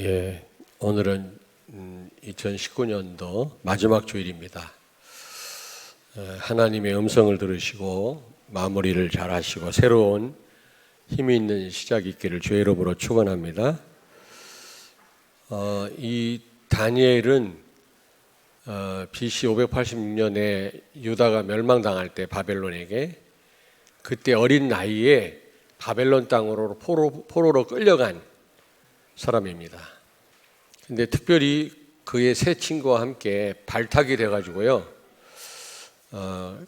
예, 오늘은 2019년도 마지막 주일입니다. 하나님의 음성을 들으시고 마무리를 잘 하시고 새로운 힘이 있는 시작이 있기를 주의 이름으로 축원합니다. 이 다니엘은 BC 586년에 유다가 멸망당할 때 바벨론에게 그때 어린 나이에 바벨론 땅으로 포로로 끌려간 사람입니다. 근데 특별히 그의 세 친구와 함께 발탁이 돼가지고요,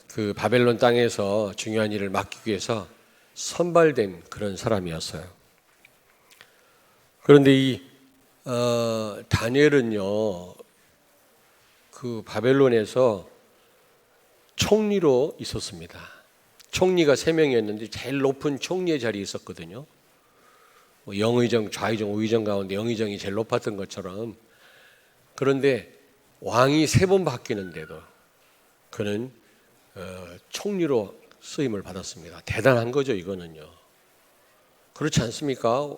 그 바벨론 땅에서 중요한 일을 맡기기 위해서 선발된 그런 사람이었어요. 그런데 이 다니엘은요, 그 바벨론에서 총리로 있었습니다. 총리가 3명이었는데 제일 높은 총리의 자리에 있었거든요. 영의정, 좌의정, 우의정 가운데 영의정이 제일 높았던 것처럼. 그런데 왕이 3번 바뀌는데도 그는 총리로 쓰임을 받았습니다. 대단한 거죠, 이거는요. 그렇지 않습니까?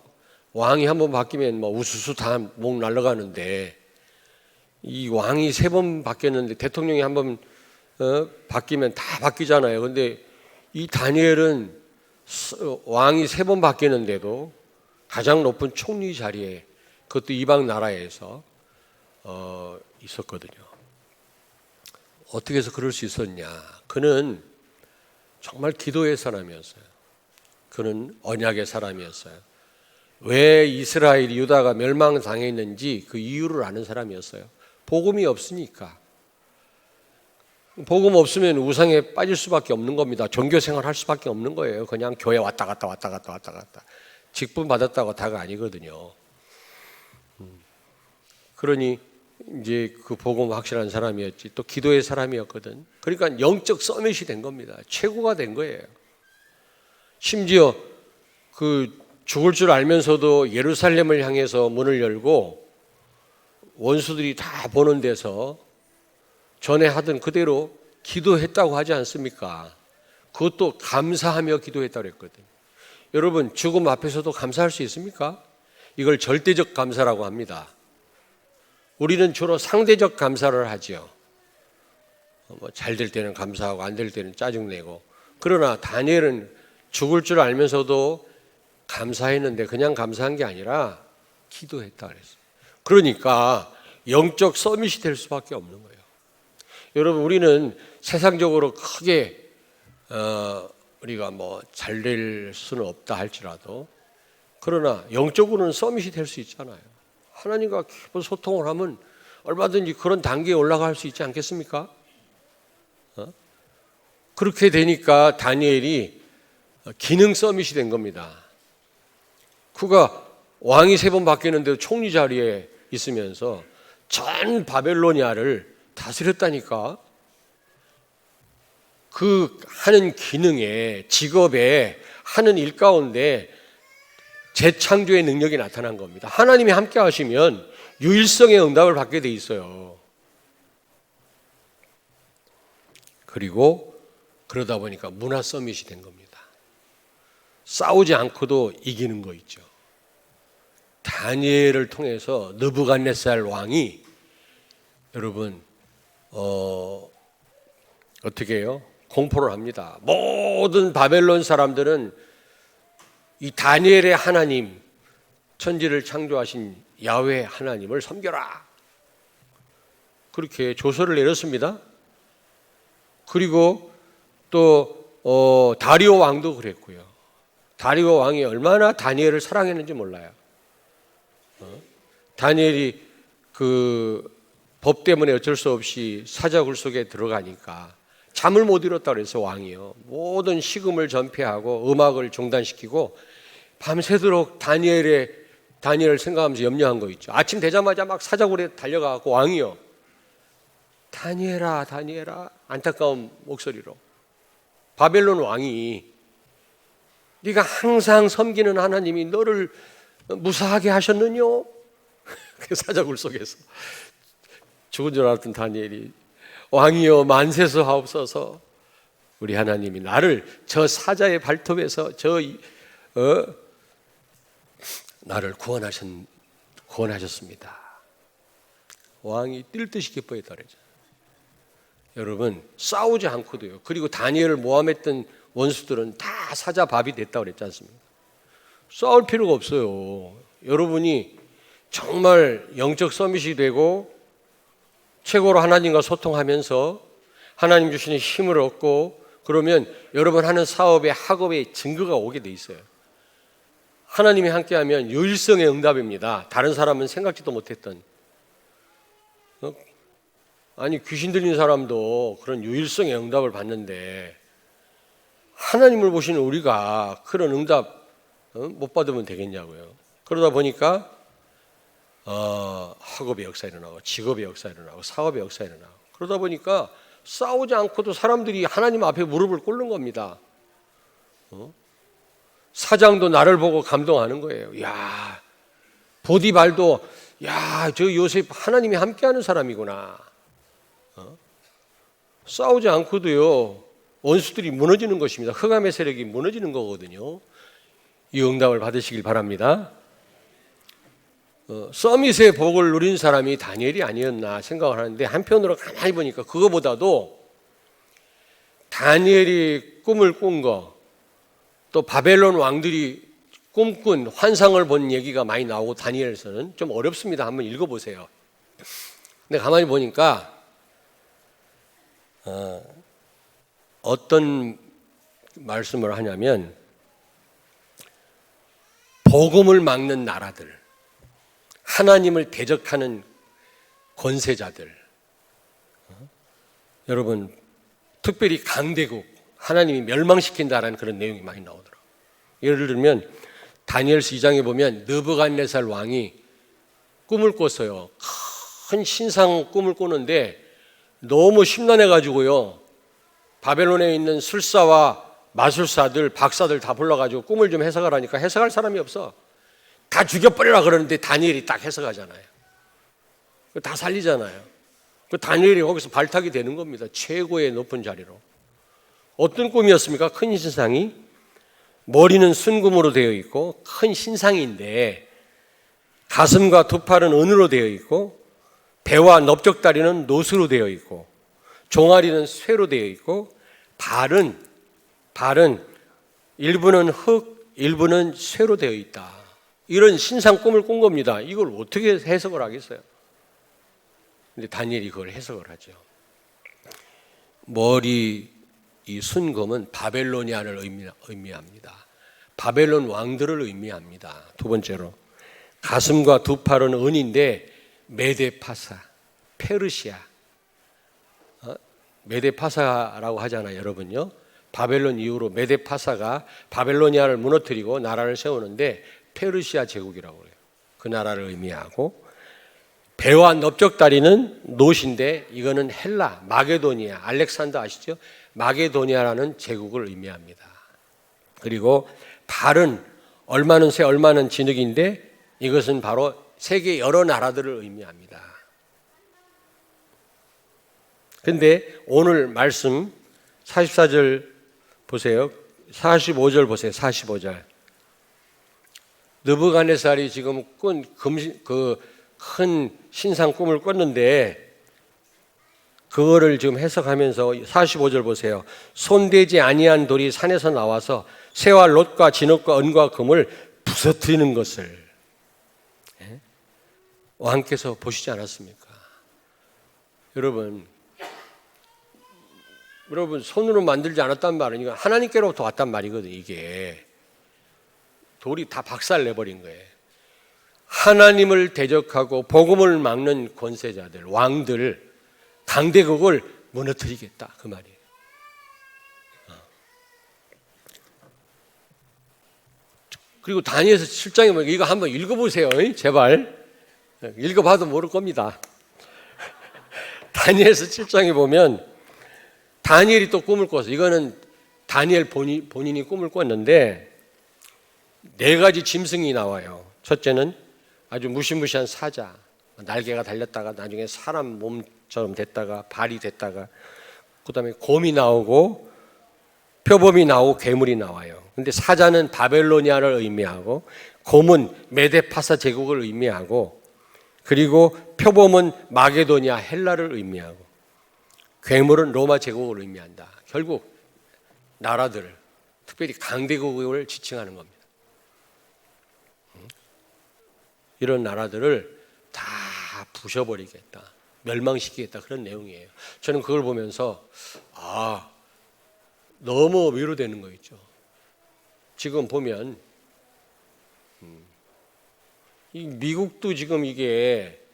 왕이 한 번 바뀌면 뭐 우수수 다 목 날아가는데, 이 왕이 3번 바뀌었는데 대통령이 한 번 바뀌면 다 바뀌잖아요. 근데 이 다니엘은 왕이 3번 바뀌는데도 가장 높은 총리 자리에, 그것도 이방 나라에서 있었거든요. 어떻게 해서 그럴 수 있었냐? 그는 정말 기도의 사람이었어요. 그는 언약의 사람이었어요. 왜 이스라엘이 유다가 멸망당했는지 그 이유를 아는 사람이었어요. 복음이 없으니까. 복음 없으면 우상에 빠질 수밖에 없는 겁니다. 종교생활 할 수밖에 없는 거예요. 그냥 교회 왔다 갔다. 직분 받았다고 다가 아니거든요. 그러니 이제 그 복음 확실한 사람이었지, 또 기도의 사람이었거든. 그러니까 영적 서밋이 된 겁니다. 최고가 된 거예요. 심지어 그 죽을 줄 알면서도 예루살렘을 향해서 문을 열고 원수들이 다 보는 데서 전에 하던 그대로 기도했다고 하지 않습니까? 그것도 감사하며 기도했다고 했거든요. 여러분, 죽음 앞에서도 감사할 수 있습니까? 이걸 절대적 감사라고 합니다. 우리는 주로 상대적 감사를 하죠. 잘 될 때는 감사하고 안 될 때는 짜증내고. 그러나 다니엘은 죽을 줄 알면서도 감사했는데 그냥 감사한 게 아니라 기도했다 그랬어요. 그러니까 영적 서밋이 될 수밖에 없는 거예요. 여러분, 우리는 세상적으로 크게 우리가 뭐 잘 될 수는 없다 할지라도, 그러나 영적으로는 서밋이 될 수 있잖아요. 하나님과 깊은 소통을 하면 얼마든지 그런 단계에 올라갈 수 있지 않겠습니까? 그렇게 되니까 다니엘이 기능 서밋이 된 겁니다. 그가 왕이 3번 바뀌는데도 총리 자리에 있으면서 전 바벨로니아를 다스렸다니까. 그 하는 기능에, 직업에, 하는 일 가운데 재창조의 능력이 나타난 겁니다. 하나님이 함께 하시면 유일성의 응답을 받게 돼 있어요. 그리고 그러다 보니까 문화 서밋이 된 겁니다. 싸우지 않고도 이기는 거 있죠. 다니엘을 통해서 느부갓네살 왕이, 여러분, 어떻게 해요? 공포를 합니다. 모든 바벨론 사람들은 이 다니엘의 하나님, 천지를 창조하신 야훼 하나님을 섬겨라, 그렇게 조서를 내렸습니다. 그리고 또 다리오 왕도 그랬고요. 다리오 왕이 얼마나 다니엘을 사랑했는지 몰라요. 다니엘이 그 법 때문에 어쩔 수 없이 사자굴 속에 들어가니까 잠을 못 이뤘다고 해서 왕이요, 모든 식음을 전폐하고 음악을 중단시키고 밤새도록 다니엘을 생각하면서 염려한 거 있죠. 아침 되자마자 막 사자굴에 달려가고 왕이요, 다니엘아 안타까운 목소리로, 바벨론 왕이 네가 항상 섬기는 하나님이 너를 무사하게 하셨느뇨? 그 사자굴 속에서 죽은 줄 알았던 다니엘이, 왕이여 만세서 하옵소서, 우리 하나님이 나를 저 사자의 발톱에서 나를 권하셨습니다. 왕이 뛸 듯이 기뻐했다 그랬죠. 여러분, 싸우지 않고도요. 그리고 다니엘을 모함했던 원수들은 다 사자 밥이 됐다고 그랬지 않습니까? 싸울 필요가 없어요. 여러분이 정말 영적 서밋이 되고 최고로 하나님과 소통하면서 하나님 주시는 힘을 얻고 그러면 여러분 하는 사업의 학업의 증거가 오게 돼 있어요. 하나님이 함께하면 유일성의 응답입니다. 다른 사람은 생각지도 못했던. 아니 귀신 들린 사람도 그런 유일성의 응답을 받는데 하나님을 보시는 우리가 그런 응답 못 받으면 되겠냐고요. 그러다 보니까 학업의 역사 일어나고 직업의 역사 일어나고 사업의 역사 일어나고 그러다 보니까 싸우지 않고도 사람들이 하나님 앞에 무릎을 꿇는 겁니다. 사장도 나를 보고 감동하는 거예요. 야, 보디발도 야, 저 요셉 하나님이 함께하는 사람이구나. 싸우지 않고도요 원수들이 무너지는 것입니다. 흑암의 세력이 무너지는 거거든요. 이 응답을 받으시길 바랍니다. 서밋의 복을 누린 사람이 다니엘이 아니었나 생각을 하는데 한편으로 가만히 보니까 그거보다도 다니엘이 꿈을 꾼 거, 또 바벨론 왕들이 꿈꾼 환상을 본 얘기가 많이 나오고 다니엘에서는 좀 어렵습니다. 한번 읽어보세요. 근데 가만히 보니까 어떤 말씀을 하냐면 복음을 막는 나라들, 하나님을 대적하는 권세자들, 여러분 특별히 강대국, 하나님이 멸망시킨다라는 그런 내용이 많이 나오더라고요. 예를 들면 다니엘서 2장에 보면 느부갓네살 왕이 꿈을 꿨어요. 큰 신상 꿈을 꾸는데 너무 심란해가지고요 바벨론에 있는 술사와 마술사들, 박사들 다 불러가지고 꿈을 좀 해석을 하니까 해석할 사람이 없어. 다 죽여버리라 그러는데 다니엘이 딱 해석하잖아요. 다 살리잖아요. 그 다니엘이 거기서 발탁이 되는 겁니다. 최고의 높은 자리로. 어떤 꿈이었습니까? 큰 신상이 머리는 순금으로 되어 있고 큰 신상인데 가슴과 두 팔은 은으로 되어 있고 배와 넓적다리는 노수로 되어 있고 종아리는 쇠로 되어 있고 발은 일부는 흙, 일부는 쇠로 되어 있다. 이런 신상 꿈을 꾼 겁니다. 이걸 어떻게 해석을 하겠어요? 근데 다니엘이 그걸 해석을 하죠. 머리 이 순금은 바벨로니아를 의미합니다. 바벨론 왕들을 의미합니다. 두 번째로 가슴과 두 팔은 은인데 메데파사, 페르시아, 메데파사라고 하잖아요, 여러분요. 바벨론 이후로 메데파사가 바벨로니아를 무너뜨리고 나라를 세우는데 페르시아 제국이라고 그래요. 그 나라를 의미하고 배와 넓적다리는 노시인데 이거는 헬라, 마게도니아, 알렉산더 아시죠? 마게도니아라는 제국을 의미합니다. 그리고 발은 얼마는 새, 얼마는 진흙인데 이것은 바로 세계 여러 나라들을 의미합니다. 근데 오늘 말씀 44절 보세요. 45절 보세요. 45절. 느부갓네살이 지금 꾼 큰 신상 꿈을 꿨는데 그거를 지금 해석하면서 45절 보세요. 손대지 아니한 돌이 산에서 나와서 새와 롯과 진흙과 은과 금을 부서뜨리는 것을 왕께서 보시지 않았습니까? 여러분 손으로 만들지 않았단 말은 이거 하나님께로부터 왔단 말이거든요. 이게 돌이 다 박살내버린 거예요. 하나님을 대적하고 복음을 막는 권세자들, 왕들, 강대국을 무너뜨리겠다 그 말이에요. 그리고 다니엘서 7장에 보니까 이거 한번 읽어보세요. 제발. 읽어봐도 모를 겁니다. 다니엘서 7장에 보면 다니엘이 또 꿈을 꿨어. 이거는 다니엘 본인이 꿈을 꿨는데 네 가지 짐승이 나와요. 첫째는 아주 무시무시한 사자, 날개가 달렸다가 나중에 사람 몸처럼 됐다가 발이 됐다가 그 다음에 곰이 나오고 표범이 나오고 괴물이 나와요. 근데 사자는 바벨로니아를 의미하고 곰은 메데파사 제국을 의미하고 그리고 표범은 마게도냐 헬라를 의미하고 괴물은 로마 제국을 의미한다. 결국 나라들, 특별히 강대국을 지칭하는 겁니다. 이런 나라들을 다 부셔버리겠다, 멸망시키겠다, 그런 내용이에요. 저는 그걸 보면서 너무 위로되는 거 있죠. 지금 보면 이 미국도 지금 이게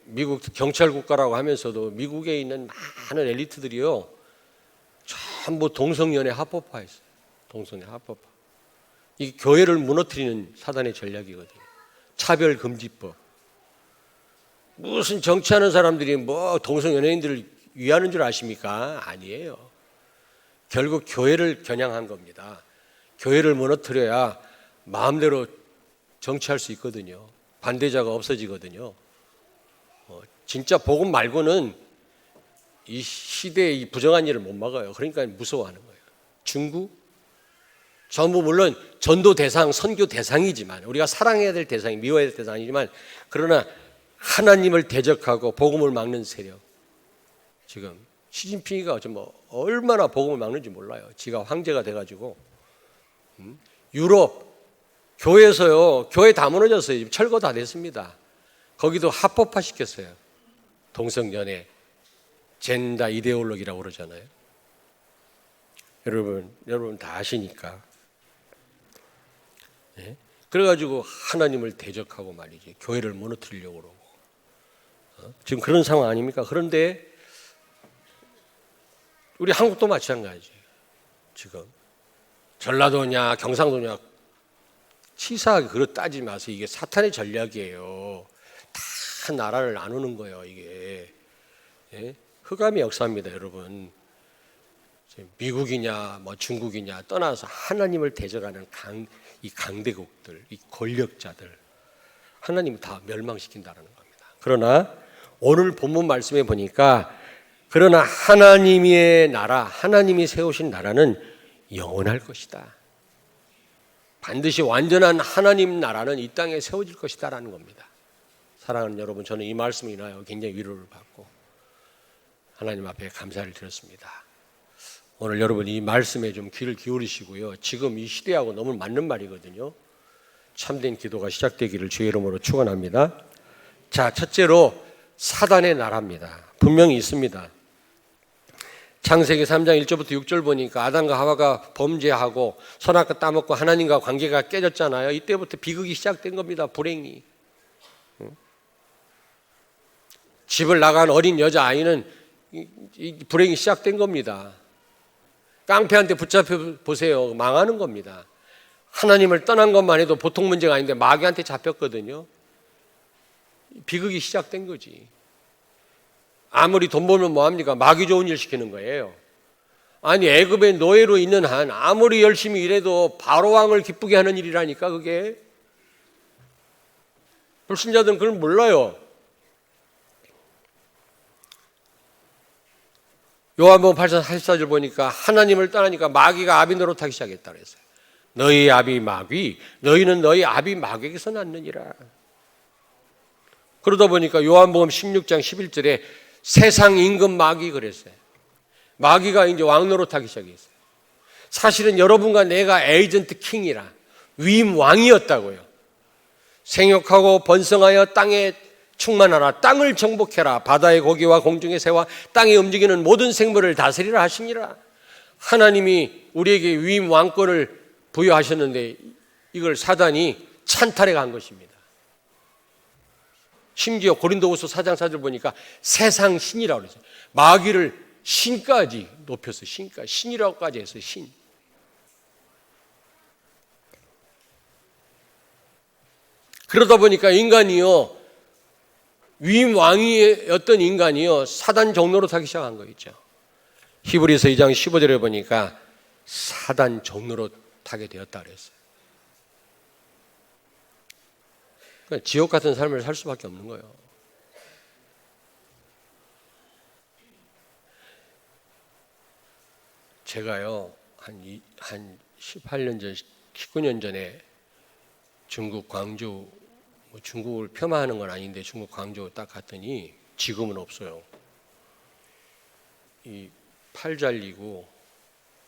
미국 경찰 국가라고 하면서도 미국에 있는 많은 엘리트들이요 전부 동성연애 합법화했어요. 동성연애 합법화. 이 교회를 무너뜨리는 사단의 전략이거든요. 차별금지법. 무슨 정치하는 사람들이 뭐 동성연예인들을 위하는 줄 아십니까? 아니에요. 결국 교회를 겨냥한 겁니다. 교회를 무너뜨려야 마음대로 정치할 수 있거든요. 반대자가 없어지거든요. 진짜 복음 말고는 이 시대의 이 부정한 일을 못 막아요. 그러니까 무서워하는 거예요. 중국 전부 물론 전도 대상, 선교 대상이지만 우리가 사랑해야 될 대상이, 미워해야 될 대상이지만 그러나 하나님을 대적하고 복음을 막는 세력. 지금 시진핑이가 뭐 얼마나 복음을 막는지 몰라요. 지가 황제가 돼가지고 유럽 교회에서요, 교회 다 무너졌어요. 지금 철거 다 됐습니다. 거기도 합법화 시켰어요. 동성연애, 젠더 이데올로기라고 그러잖아요. 여러분 다 아시니까. 네? 그래가지고 하나님을 대적하고 말이지, 교회를 무너뜨리려고 그러고. 지금 그런 상황 아닙니까? 그런데 우리 한국도 마찬가지예요. 지금 전라도냐 경상도냐 치사하게 그렇게 따지지 마세요. 이게 사탄의 전략이에요. 다 나라를 나누는 거예요. 이게 흑암의 역사입니다, 여러분. 미국이냐 뭐 중국이냐 떠나서 하나님을 대적하는 이 강대국들, 이 권력자들, 하나님을 다 멸망시킨다는 겁니다. 그러나 오늘 본문 말씀에 보니까 그러나 하나님의 나라, 하나님이 세우신 나라는 영원할 것이다. 반드시 완전한 하나님 나라는 이 땅에 세워질 것이다라는 겁니다. 사랑하는 여러분, 저는 이 말씀을 인하여 굉장히 위로를 받고 하나님 앞에 감사를 드렸습니다. 오늘 여러분 이 말씀에 좀 귀를 기울이시고요. 지금 이 시대하고 너무 맞는 말이거든요. 참된 기도가 시작되기를 주의 이름으로 축원합니다. 자, 첫째로 사단의 나라입니다. 분명히 있습니다. 창세기 3장 1절부터 6절 보니까 아담과 하와가 범죄하고 선악과 따먹고 하나님과 관계가 깨졌잖아요. 이때부터 비극이 시작된 겁니다. 불행이. 집을 나간 어린 여자아이는 이 불행이 시작된 겁니다. 깡패한테 붙잡혀 보세요. 망하는 겁니다. 하나님을 떠난 것만 해도 보통 문제가 아닌데 마귀한테 잡혔거든요. 비극이 시작된 거지. 아무리 돈 벌면 뭐합니까? 마귀 좋은 일 시키는 거예요. 아니 애굽의 노예로 있는 한 아무리 열심히 일해도 바로왕을 기쁘게 하는 일이라니까 그게. 불신자들은 그걸 몰라요. 요한복음 8장 44절 보니까 하나님을 떠나니까 마귀가 아비 노릇하기 시작했다 그랬어요. 너희 아비 마귀, 너희는 너희 아비 마귀에게서 났느니라. 그러다 보니까 요한복음 16장 11절에 세상 임금 마귀 그랬어요. 마귀가 이제 왕 노릇하기 시작했어요. 사실은 여러분과 내가 에이전트 킹이라 위임 왕이었다고요. 생육하고 번성하여 땅에 충만하라. 땅을 정복해라. 바다의 고기와 공중의 새와 땅에 움직이는 모든 생물을 다스리라 하시니라. 하나님이 우리에게 위임 왕권을 부여하셨는데 이걸 사단이 찬탈해 간 것입니다. 심지어 고린도후서 4장 4절 보니까 세상 신이라고 그랬어요. 마귀를 신까지 높여서 신까지, 신이라고까지 해서 신. 그러다 보니까 인간이요, 위임 왕이었던 인간이요 사단 종로로 타기 시작한 거 있죠. 히브리서 2장 15절에 보니까 사단 종로로 타게 되었다 그랬어요. 그러니까 지옥 같은 삶을 살 수밖에 없는 거예요. 제가요 한 18년 전, 19년 전에 중국 광주 뭐 중국을 폄하하는 건 아닌데 중국 광저우 딱 갔더니 지금은 없어요. 이 팔 잘리고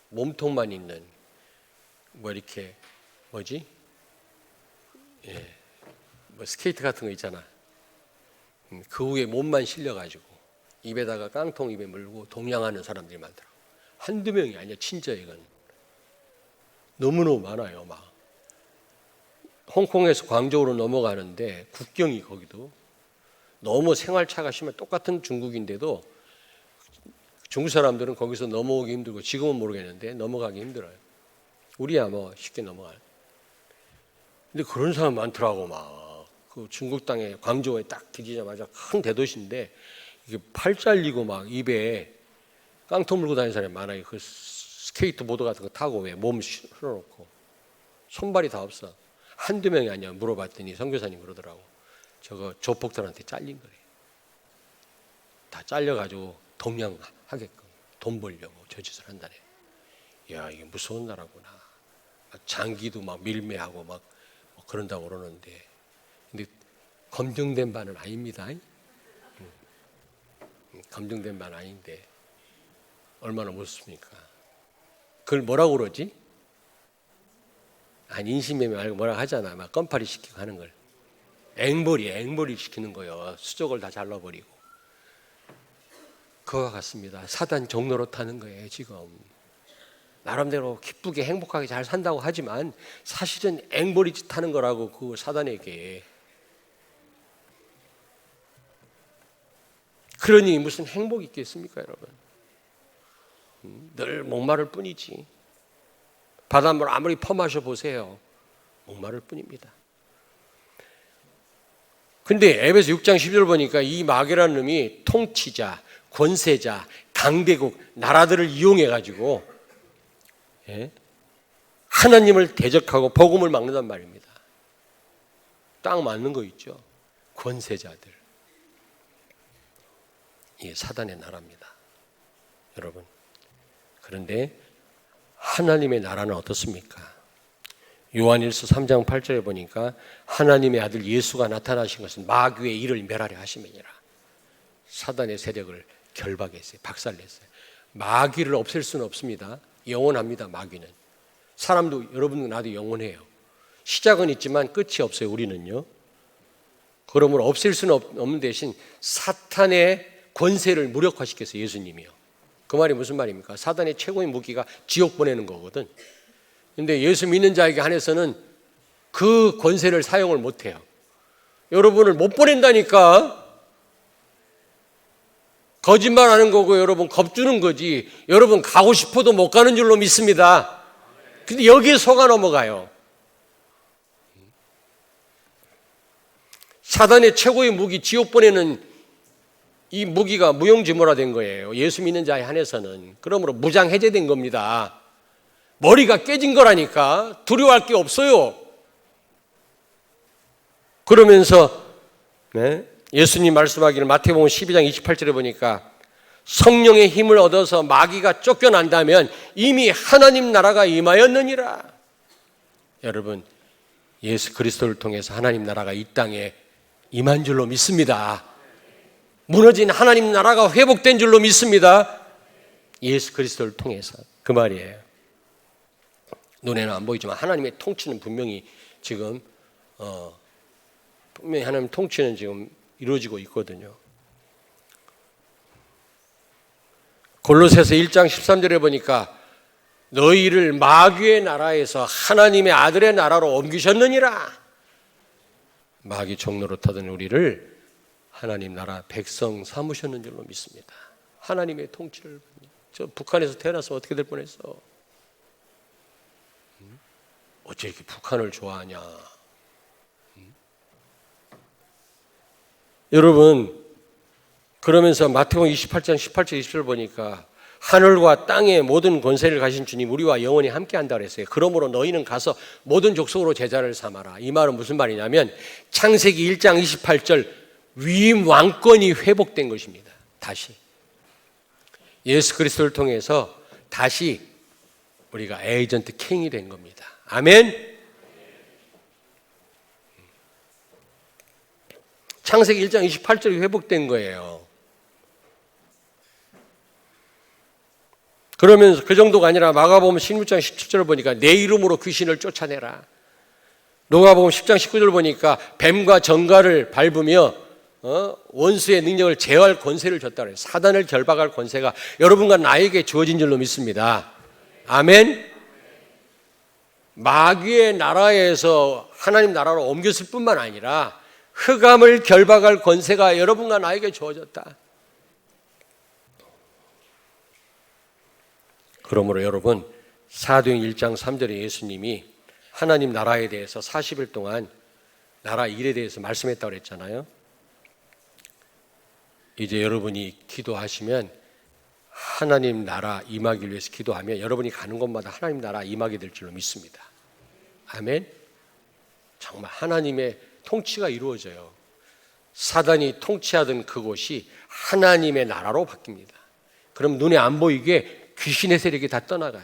몸통만 있는 뭐 이렇게 뭐지? 예, 뭐 스케이트 같은 거 있잖아. 그 위에 몸만 실려가지고 입에다가 깡통 입에 물고 동냥하는 사람들이 많더라고. 한두 명이 아니야. 진짜 이건 너무너무 많아요. 막 홍콩에서 광저우로 넘어가는데 국경이 거기도 너무 생활차가 심해. 똑같은 중국인데도 중국 사람들은 거기서 넘어오기 힘들고 지금은 모르겠는데 넘어가기 힘들어요. 우리야 뭐 쉽게 넘어가요. 근데 그런 사람 많더라고. 막 그 중국 땅에 광저우에 딱 들이자마자 큰 대도시인데 이게 팔 잘리고 막 입에 깡통 물고 다니는 사람이 많아요. 그 스케이트보드 같은 거 타고 왜 몸 실어놓고 손발이 다 없어. 한두 명이 아니야. 물어봤더니 선교사님 그러더라고. 저거 조폭들한테 잘린 거래. 다 잘려가지고 동냥하게끔 돈 벌려고 저 짓을 한다네. 야, 이게 무서운 나라구나. 장기도 막 밀매하고 막 그런다고 그러는데, 근데 검증된 바는 아닙니다. 검증된 바는 아닌데 얼마나 무섭습니까? 그걸 뭐라고 그러지? 아니, 인신매매 말고 뭐라고 하잖아. 막 껌파리 시키고 하는 걸. 앵벌이 시키는 거예요. 수족을 다 잘라버리고. 그와 같습니다. 사단 종로로 타는 거예요, 지금. 나름대로 기쁘게 행복하게 잘 산다고 하지만 사실은 앵벌이 짓 하는 거라고, 그 사단에게. 그러니 무슨 행복이 있겠습니까, 여러분? 늘 목마를 뿐이지. 바닷물 아무리 퍼마셔 보세요. 목마를 뿐입니다. 근데 에베소 6장 10절 보니까 이 마귀라는 놈이 통치자, 권세자, 강대국, 나라들을 이용해가지고 하나님을 대적하고 복음을 막는단 말입니다. 딱 맞는 거 있죠. 권세자들. 이게 사단의 나라입니다, 여러분. 그런데 하나님의 나라는 어떻습니까? 요한일서 3장 8절에 보니까 하나님의 아들 예수가 나타나신 것은 마귀의 일을 멸하려 하심이니라. 사단의 세력을 결박했어요. 박살냈어요. 마귀를 없앨 수는 없습니다. 영원합니다. 마귀는. 사람도, 여러분도 나도 영원해요. 시작은 있지만 끝이 없어요. 우리는요. 그러므로 없앨 수는 없는 대신 사탄의 권세를 무력화시켰어요. 예수님이요. 그 말이 무슨 말입니까? 사단의 최고의 무기가 지옥 보내는 거거든. 근데 예수 믿는 자에게 한해서는 그 권세를 사용을 못해요. 여러분을 못 보낸다니까. 거짓말하는 거고 여러분 겁주는 거지. 여러분 가고 싶어도 못 가는 줄로 믿습니다. 근데 여기에 속아 넘어가요. 사단의 최고의 무기, 지옥 보내는 이 무기가 무용지물화된 거예요. 예수 믿는 자에 한해서는. 그러므로 무장 해제된 겁니다. 머리가 깨진 거라니까. 두려워할 게 없어요. 그러면서 예수님 말씀하기를 마태복음 12장 28절에 보니까 성령의 힘을 얻어서 마귀가 쫓겨난다면 이미 하나님 나라가 임하였느니라. 여러분, 예수 그리스도를 통해서 하나님 나라가 이 땅에 임한 줄로 믿습니다. 무너진 하나님 나라가 회복된 줄로 믿습니다. 예수 그리스도를 통해서. 그 말이에요. 눈에는 안 보이지만 하나님의 통치는 분명히 지금 분명히 하나님의 통치는 지금 이루어지고 있거든요. 골로새서 1장 13절에 보니까 너희를 마귀의 나라에서 하나님의 아들의 나라로 옮기셨느니라. 마귀 종로로 타던 우리를 하나님 나라 백성 삼으셨는 줄로 믿습니다. 하나님의 통치를. 저 북한에서 태어나서 어떻게 될 뻔했어? 어째 이렇게 북한을 좋아하냐? 여러분, 그러면서 마태복음 28장 18절 20절 보니까 하늘과 땅의 모든 권세를 가진 주님 우리와 영원히 함께한다 그랬어요. 그러므로 너희는 가서 모든 족속으로 제자를 삼아라. 이 말은 무슨 말이냐면 창세기 1장 28절 위임 왕권이 회복된 것입니다. 다시 예수 그리스도를 통해서 다시 우리가 에이전트 킹이 된 겁니다. 아멘. 창세기 1장 28절이 회복된 거예요. 그러면서 그 정도가 아니라 마가복음 16장 17절을 보니까 내 이름으로 귀신을 쫓아내라. 누가복음 10장 19절 보니까 뱀과 정갈을 밟으며 원수의 능력을 제어할 권세를 줬다 그래요. 사단을 결박할 권세가 여러분과 나에게 주어진 줄로 믿습니다. 아멘. 마귀의 나라에서 하나님 나라로 옮겼을 뿐만 아니라 흑암을 결박할 권세가 여러분과 나에게 주어졌다. 그러므로 여러분, 사도행 1장 3절에 예수님이 하나님 나라에 대해서 40일 동안 나라 일에 대해서 말씀했다고 그랬잖아요. 이제 여러분이 기도하시면 하나님 나라 임하기 위해서 기도하면 여러분이 가는 곳마다 하나님 나라 임하게 될 줄로 믿습니다. 아멘. 정말 하나님의 통치가 이루어져요. 사단이 통치하던 그곳이 하나님의 나라로 바뀝니다. 그럼 눈에 안 보이게 귀신의 세력이 다 떠나가요.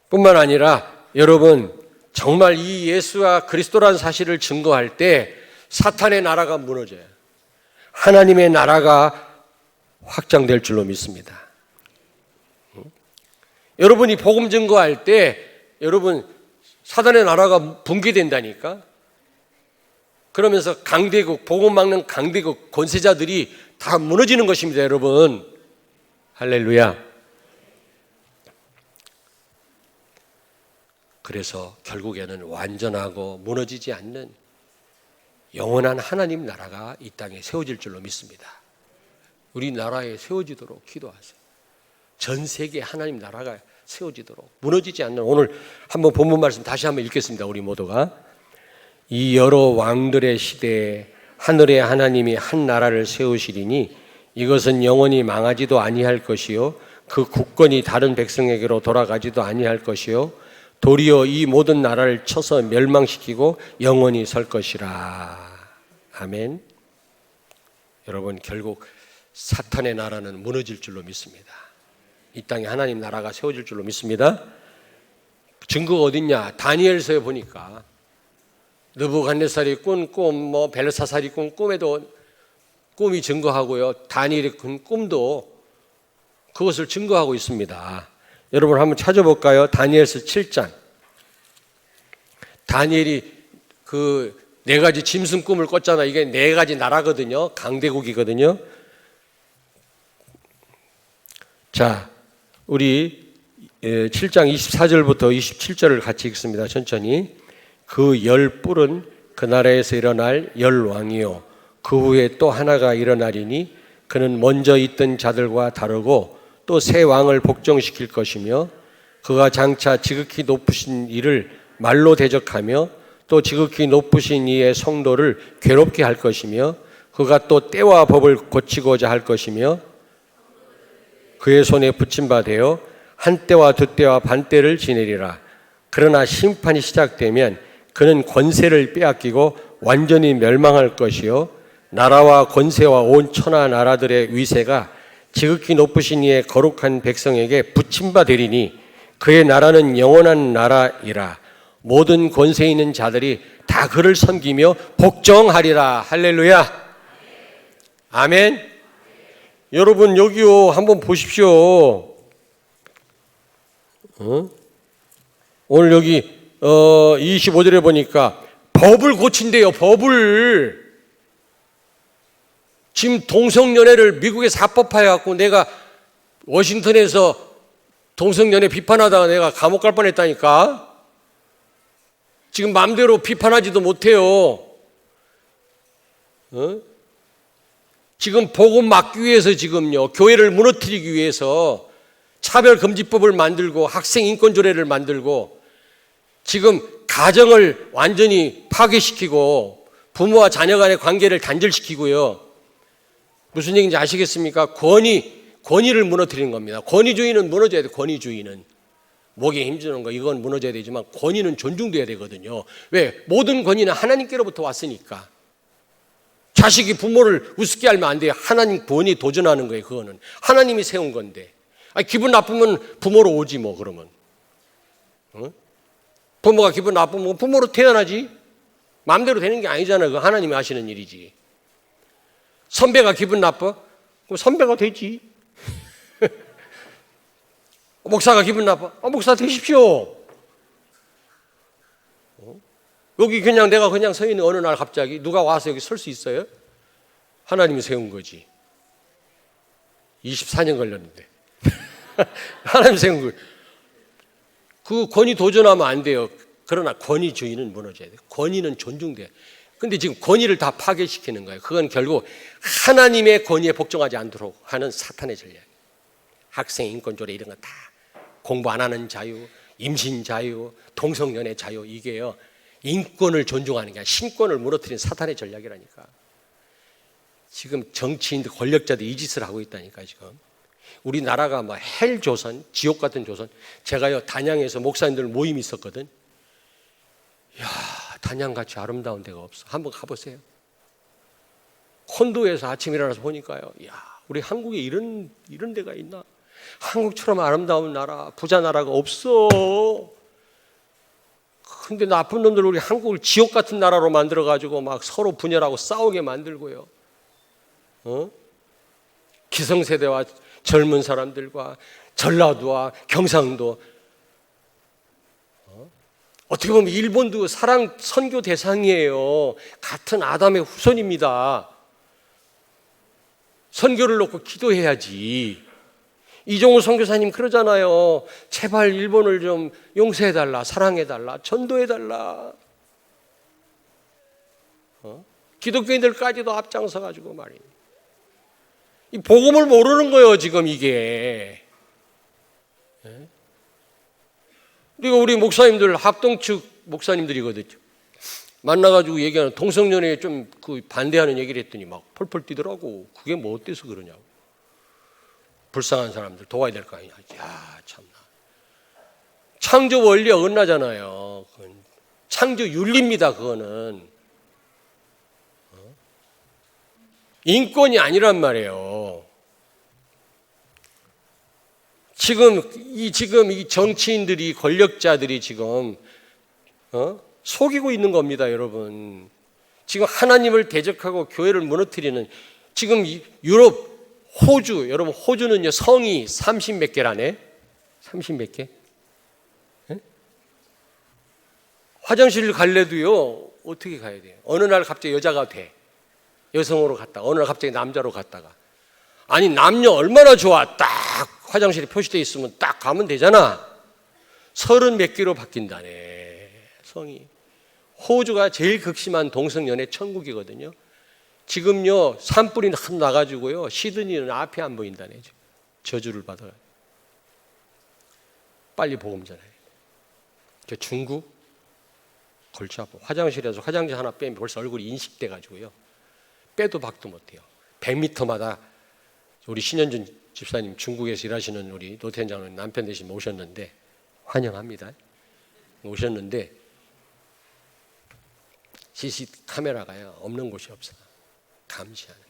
뿐만 아니라 여러분, 정말 이 예수가 그리스도라는 사실을 증거할 때 사탄의 나라가 무너져요. 하나님의 나라가 확장될 줄로 믿습니다. 여러분이 복음 증거할 때 여러분 사단의 나라가 붕괴된다니까. 그러면서 강대국, 복음 막는 강대국 권세자들이 다 무너지는 것입니다, 여러분. 할렐루야. 그래서 결국에는 완전하고 무너지지 않는 영원한 하나님 나라가 이 땅에 세워질 줄로 믿습니다. 우리나라에 세워지도록 기도하세요. 전 세계 하나님 나라가 세워지도록 무너지지 않는, 오늘 한번 본문 말씀 다시 한번 읽겠습니다. 우리 모두가. 이 여러 왕들의 시대에 하늘의 하나님이 한 나라를 세우시리니 이것은 영원히 망하지도 아니할 것이요 그 국권이 다른 백성에게로 돌아가지도 아니할 것이요 도리어 이 모든 나라를 쳐서 멸망시키고 영원히 설 것이라. 아멘. 여러분, 결국 사탄의 나라는 무너질 줄로 믿습니다. 이 땅에 하나님 나라가 세워질 줄로 믿습니다. 증거가 어딨냐? 다니엘서에 보니까 느부갓네살이 꾼 꿈, 벨사살이 꾼 꿈에도 꿈이 증거하고요, 다니엘이 꾼 꿈도 그것을 증거하고 있습니다. 여러분 한번 찾아볼까요? 다니엘서 7장. 다니엘이 그 4가지 짐승 꿈을 꿨잖아. 이게 4가지 나라거든요. 강대국이거든요. 자, 우리 7장 24절부터 27절을 같이 읽습니다. 천천히. 그 10뿔은 그 나라에서 일어날 10왕이요 그 후에 또 하나가 일어나리니 그는 먼저 있던 자들과 다르고 또 새 왕을 복종시킬 것이며 그가 장차 지극히 높으신 이를 말로 대적하며 또 지극히 높으신 이의 성도를 괴롭게 할 것이며 그가 또 때와 법을 고치고자 할 것이며 그의 손에 붙임 바 되어 한 때와 두 때와 반 때를 지내리라. 그러나 심판이 시작되면 그는 권세를 빼앗기고 완전히 멸망할 것이요 나라와 권세와 온 천하 나라들의 위세가 지극히 높으신 이의 거룩한 백성에게 붙임 바 되리니 그의 나라는 영원한 나라이라. 모든 권세 있는 자들이 다 그를 섬기며 복종하리라. 할렐루야. 아멘. 여러분 여기요 한번 보십시오. 오늘 여기 25절에 보니까 법을 고친대요. 법을. 지금 동성연애를 미국에서 합법화해갖고 내가 워싱턴에서 동성연애 비판하다가 내가 감옥 갈 뻔했다니까. 지금 마음대로 비판하지도 못해요. 지금 복음 막기 위해서 지금요 교회를 무너뜨리기 위해서 차별금지법을 만들고 학생 인권조례를 만들고 지금 가정을 완전히 파괴시키고 부모와 자녀 간의 관계를 단절시키고요. 무슨 얘기인지 아시겠습니까? 권위를 무너뜨리는 겁니다. 권위주의는 무너져야 돼요. 권위주의는. 목에 힘주는 거 이건 무너져야 되지만 권위는 존중돼야 되거든요. 왜? 모든 권위는 하나님께로부터 왔으니까. 자식이 부모를 우습게 알면 안 돼요. 하나님 권위 도전하는 거예요. 그거는. 하나님이 세운 건데. 기분 나쁘면 부모로 오지 뭐 그러면. 부모가 기분 나쁘면 부모로 태어나지. 마음대로 되는 게 아니잖아요. 그 하나님이 하시는 일이지. 선배가 기분 나빠? 그럼 선배가 되지. 목사가 기분 나빠? 목사 되십시오. 여기 그냥 내가 그냥 서 있는 어느 날 갑자기 누가 와서 여기 설 수 있어요? 하나님이 세운 거지. 24년 걸렸는데. 하나님이 세운 거예요. 그 권위 도전하면 안 돼요. 그러나 권위 주의는 무너져야 돼요. 권위는 존중돼요. 근데 지금 권위를 다 파괴시키는 거예요. 그건 결국 하나님의 권위에 복종하지 않도록 하는 사탄의 전략. 학생 인권 조례 이런 거 다 공부 안 하는 자유, 임신 자유, 동성연애 자유, 이게요 인권을 존중하는 게 아니라 신권을 무너뜨리는 사탄의 전략이라니까. 지금 정치인들, 권력자들 이 짓을 하고 있다니까. 지금 우리나라가 뭐 헬 조선, 지옥 같은 조선. 제가요 단양에서 목사님들 모임이 있었거든. 야, 단양같이 아름다운 데가 없어. 한번 가보세요. 콘도에서 아침에 일어나서 보니까요, 야, 우리 한국에 이런 데가 있나? 한국처럼 아름다운 나라, 부자 나라가 없어. 근데 나쁜 놈들 우리 한국을 지옥 같은 나라로 만들어가지고 막 서로 분열하고 싸우게 만들고요. 기성세대와 젊은 사람들과 전라도와 경상도, 어떻게 보면 일본도 사랑 선교 대상이에요. 같은 아담의 후손입니다. 선교를 놓고 기도해야지. 이종우 선교사님 그러잖아요. 제발 일본을 좀 용서해달라, 사랑해달라, 전도해달라. 기독교인들까지도 앞장서가지고 말이에요. 이 복음을 모르는 거예요, 지금 이게. 그리고 우리 목사님들 합동 측 목사님들이거든요. 만나가지고 얘기하는 동성연애에 좀 그 반대하는 얘기를 했더니 막 펄펄 뛰더라고. 그게 뭐 어때서 그러냐고. 불쌍한 사람들 도와야 될 거 아니냐. 야, 참나. 창조 원리에 어긋나잖아요. 창조 윤리입니다, 그거는. 인권이 아니란 말이에요. 지금 이 정치인들이, 권력자들이 지금 속이고 있는 겁니다, 여러분. 지금 하나님을 대적하고 교회를 무너뜨리는, 지금 유럽, 호주, 여러분 호주는요 성이 30 몇 개라네. 30 몇 개? 화장실 갈래도요 어떻게 가야 돼요? 어느 날 갑자기 여자가 돼. 여성으로 갔다가 어느 날 갑자기 남자로 갔다가. 아니 남녀 얼마나 좋아. 딱 화장실에 표시되어 있으면 딱 가면 되잖아. 30 몇 개로 바뀐다네, 성이. 호주가 제일 극심한 동성연애 천국이거든요. 지금요 산불이 나가지고요 시드니는 앞이 안 보인다네. 저주를 받아요. 빨리 복음 전해. 중국 골치 아파. 화장실에서 화장지 하나 빼면 벌써 얼굴이 인식돼 가지고요 빼도 박도 못해요. 100m마다 우리 신현준 집사님, 중국에서 일하시는 우리 노태현 장로님 남편 대신 모셨는데 환영합니다. 오셨는데 CCTV 카메라가요 없는 곳이 없어. 감시하는.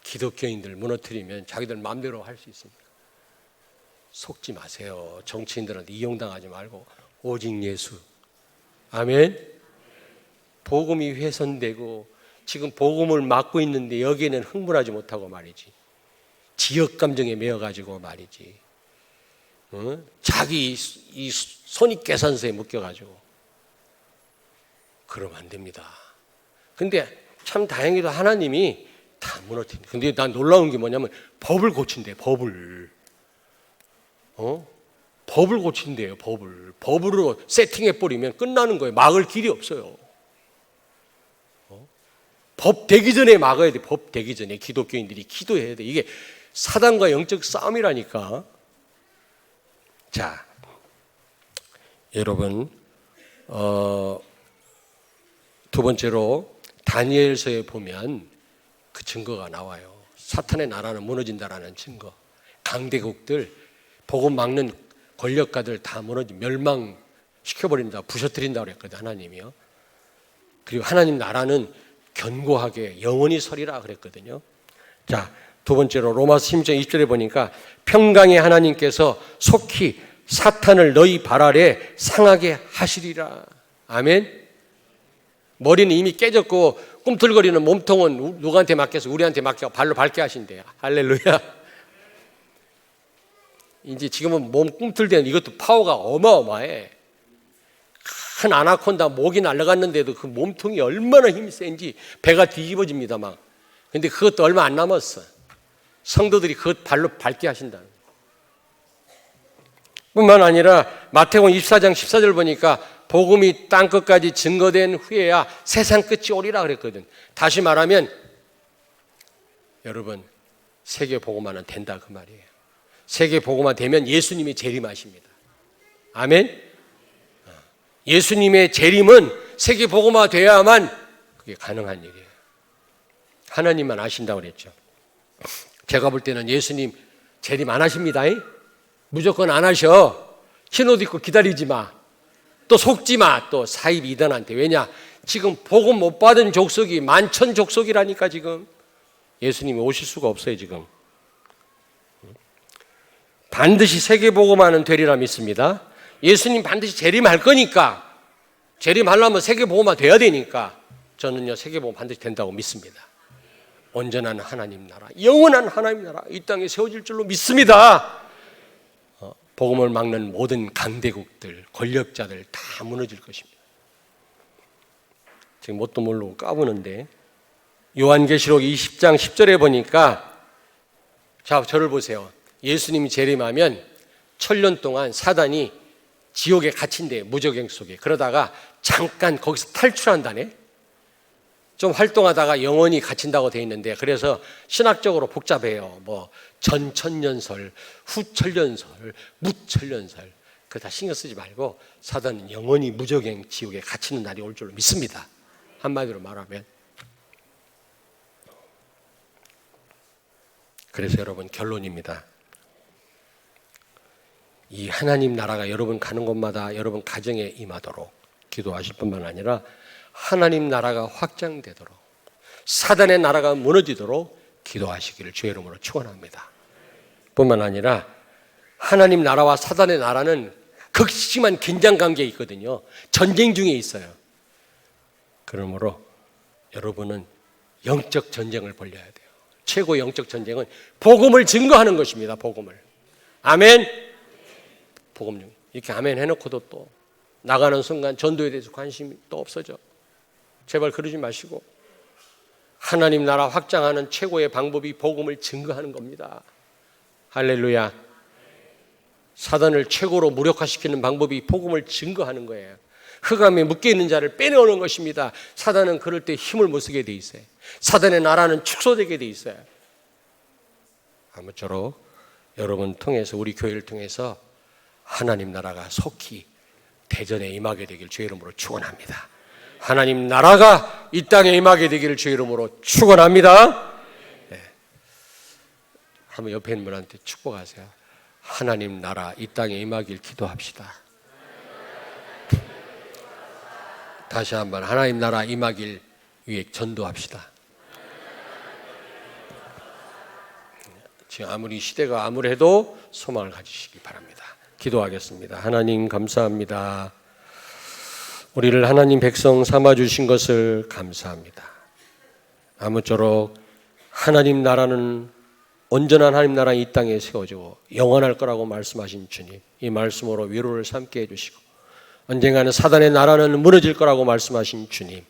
기독교인들 무너뜨리면 자기들 마음대로 할 수 있습니다. 속지 마세요. 정치인들한테 이용당하지 말고 오직 예수. 아멘. 복음이 훼손되고 지금 복음을 막고 있는데 여기에는 흥분하지 못하고 말이지. 지역 감정에 매여가지고 말이지. 자기 이 손익계산서에 묶여가지고 그러면 안 됩니다. 근데 참 다행히도 하나님이 다 무너뜨린다. 근데 난 놀라운 게 뭐냐면 법을 고친대. 법을 고친대요. 법으로 세팅해버리면 끝나는 거예요. 막을 길이 없어요. 법 되기 전에 막아야 돼. 법 되기 전에 기독교인들이 기도해야 돼. 이게 사단과 영적 싸움이라니까. 자, 여러분 두 번째로 다니엘서에 보면 그 증거가 나와요. 사탄의 나라는 무너진다라는 증거. 강대국들, 복음 막는 권력가들 다 멸망시켜버린다, 부셔뜨린다고 그랬거든, 하나님이요. 그리고 하나님 나라는 견고하게 영원히 서리라 그랬거든요. 자, 두 번째로 로마서 16장 20절에 보니까 평강의 하나님께서 속히 사탄을 너희 발 아래 상하게 하시리라. 아멘. 머리는 이미 깨졌고 꿈틀거리는 몸통은 누구한테 맡겨서 우리한테 맡겨 발로 밟게 하신대요. 할렐루야. 이제 지금은 몸 꿈틀대는 이것도 파워가 어마어마해. 큰 아나콘다 목이 날아갔는데도 그 몸통이 얼마나 힘이 센지 배가 뒤집어집니다 막. 근데 그것도 얼마 안 남았어. 성도들이 그것 발로 밟게 하신다는 거예요. 뿐만 아니라 마태복음 24장 14절 보니까 복음이 땅끝까지 증거된 후에야 세상 끝이 오리라 그랬거든. 다시 말하면 여러분 세계 복음화는 된다 그 말이에요. 세계 복음화 되면 예수님이 재림하십니다. 아멘. 예수님의 재림은 세계 복음화 되어야만 그게 가능한 일이에요. 하나님만 아신다고 그랬죠. 제가 볼 때는 예수님 재림 안 하십니다. 무조건 안 하셔. 흰옷 입고 기다리지 마. 또 속지 마. 또 사입 이단한테. 왜냐? 지금 복음 못 받은 족속이 만천 족속이라니까 지금. 예수님이 오실 수가 없어요 지금. 반드시 세계 복음화는 되리라 믿습니다. 예수님 반드시 재림할 거니까, 재림하려면 세계 복음화 돼야 되니까 저는요 세계 복음 반드시 된다고 믿습니다. 온전한 하나님 나라, 영원한 하나님 나라 이 땅에 세워질 줄로 믿습니다. 복음을 막는 모든 강대국들, 권력자들 다 무너질 것입니다. 지금 뭣도 모르고 까부는데 요한계시록 20장 10절에 보니까, 자 저를 보세요. 예수님이 재림하면 1000년 동안 사단이 지옥에 갇힌대, 무저갱 속에. 그러다가 잠깐 거기서 탈출한다네. 좀 활동하다가 영원히 갇힌다고 돼 있는데, 그래서 신학적으로 복잡해요. 뭐 전천년설, 후천년설, 무천년설. 그거 다 신경 쓰지 말고 사단은 영원히 무저갱 지옥에 갇히는 날이 올 줄로 믿습니다. 한마디로 말하면. 그래서 여러분 결론입니다. 이 하나님 나라가 여러분 가는 곳마다 여러분 가정에 임하도록 기도하실 뿐만 아니라 하나님 나라가 확장되도록, 사단의 나라가 무너지도록 기도하시기를 주의 이름으로 축원합니다. 뿐만 아니라 하나님 나라와 사단의 나라는 극심한 긴장관계에 있거든요. 전쟁 중에 있어요. 그러므로 여러분은 영적 전쟁을 벌려야 돼요. 최고 영적 전쟁은 복음을 증거하는 것입니다. 복음을. 아멘. 복음 이렇게 아멘 해놓고도 또 나가는 순간 전도에 대해서 관심이 또 없어져. 제발 그러지 마시고 하나님 나라 확장하는 최고의 방법이 복음을 증거하는 겁니다. 할렐루야. 사단을 최고로 무력화시키는 방법이 복음을 증거하는 거예요. 흑암에 묶여있는 자를 빼내오는 것입니다. 사단은 그럴 때 힘을 못 쓰게 돼 있어요. 사단의 나라는 축소되게 돼 있어요. 아무쪼록 여러분 통해서, 우리 교회를 통해서 하나님 나라가 속히 대전에 임하게 되길 주의 이름으로 축원합니다. 하나님 나라가 이 땅에 임하게 되기를 주의 이름으로 축원합니다. 네. 한번 옆에 있는 분한테 축복하세요. 하나님 나라 이 땅에 임하길 기도합시다. 다시 한번 하나님 나라 임하길 위해 전도합시다. 지금 아무리 시대가 암울해도 소망을 가지시기 바랍니다. 기도하겠습니다. 하나님 감사합니다. 우리를 하나님 백성 삼아주신 것을 감사합니다. 아무쪼록 하나님 나라는, 온전한 하나님 나라 이 땅에 세워지고 영원할 거라고 말씀하신 주님, 이 말씀으로 위로를 삼게 해주시고, 언젠가는 사단의 나라는 무너질 거라고 말씀하신 주님,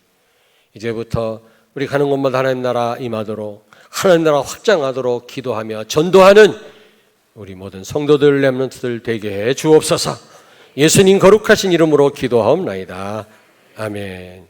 이제부터 우리 가는 곳마다 하나님 나라 임하도록, 하나님 나라 확장하도록 기도하며 전도하는 우리 모든 성도들, 렘넌트들 되게 해 주옵소서. 예수님 거룩하신 이름으로 기도하옵나이다. 아멘.